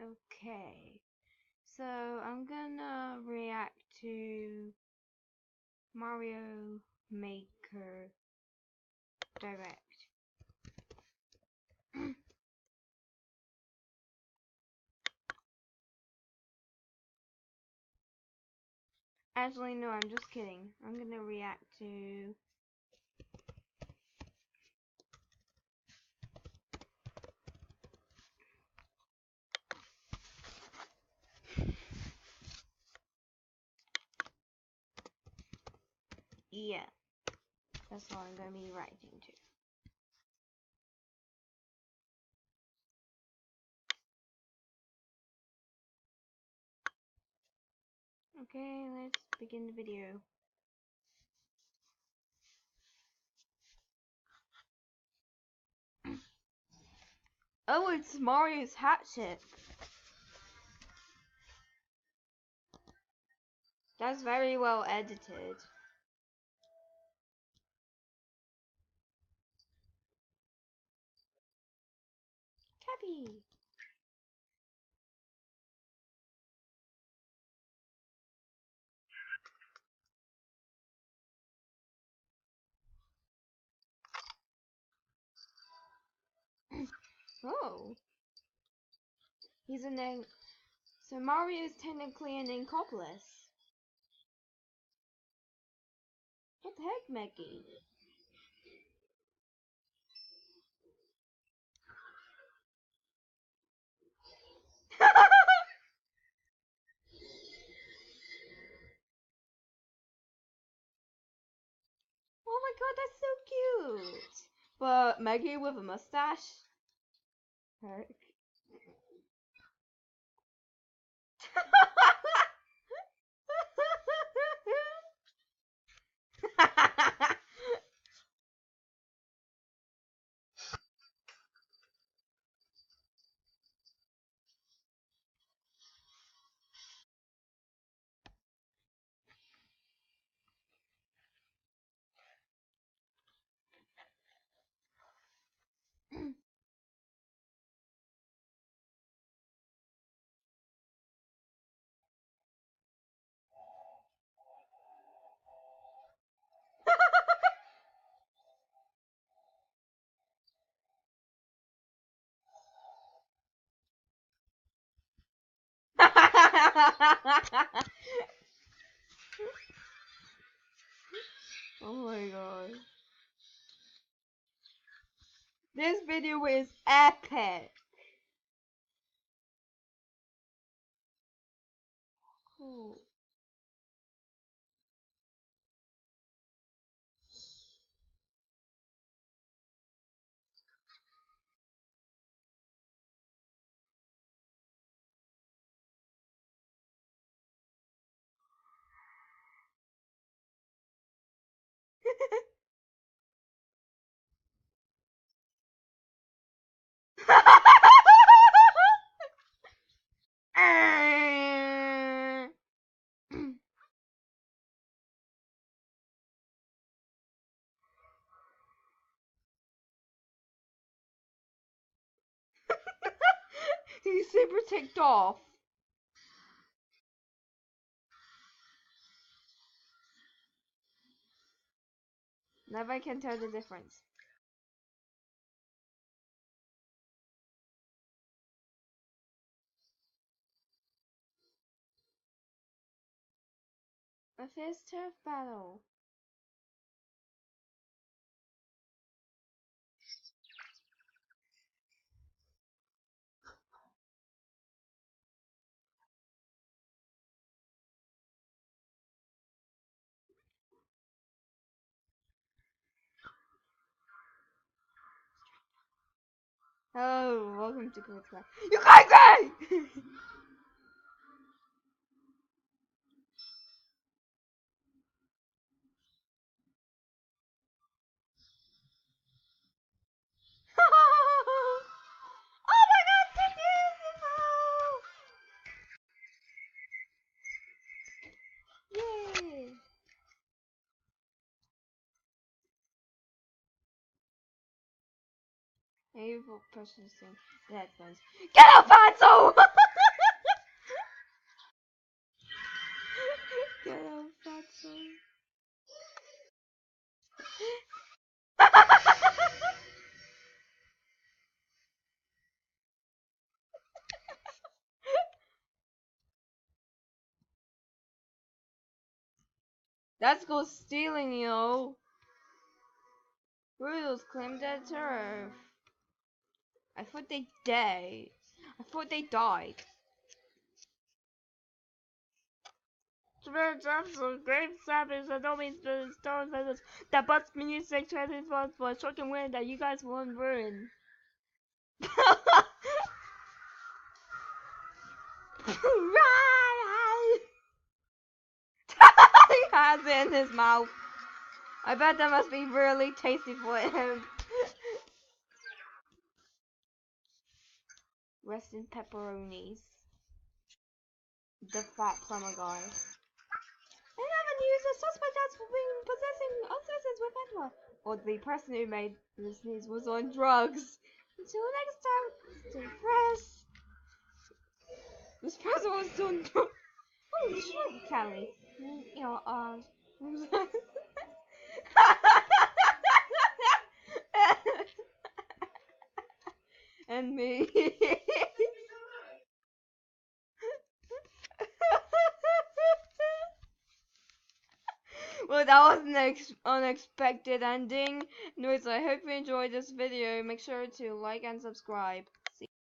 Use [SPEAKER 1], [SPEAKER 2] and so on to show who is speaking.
[SPEAKER 1] Okay, so I'm gonna react to Mario Maker Direct. Actually, no, I'm just kidding. I'm gonna react to yeah, that's what I'm gonna be reacting to. Okay, let's begin the video. Oh, it's Mario's hat tip. That's very well edited. Cappy. Oh, he's an so Mario's technically an Inkopolis. What the heck, Maggie? Oh my god, that's so cute. But Maggie with a mustache? Heck. Oh my god. This video is epic. Cool. He's super ticked off. Never can tell the difference. A fierce turf battle. Oh, welcome to Quick Class. You crazy! Oh my god, so beautiful! Yay! Evil person thing. That one's. Get out, Fatso! That's called stealing, yo. Rules claim their turf. I thought they died. I thought they died. Grave savage, I don't mean the stone feathers. That bust music translates for a shocking wind that you guys won't ruin. He has it in his mouth. I bet that must be really tasty for him. Rest in pepperonis. The fat plumber guy. I never knew the suspect has been possessing substances with Edward. Or the person who made this news was on drugs. Until next time, stay fresh. This person was on drugs. Oh, the sugar Kelly. You know, and me. Well, that was an unexpected ending. Anyways, I hope you enjoyed this video. Make sure to like and subscribe.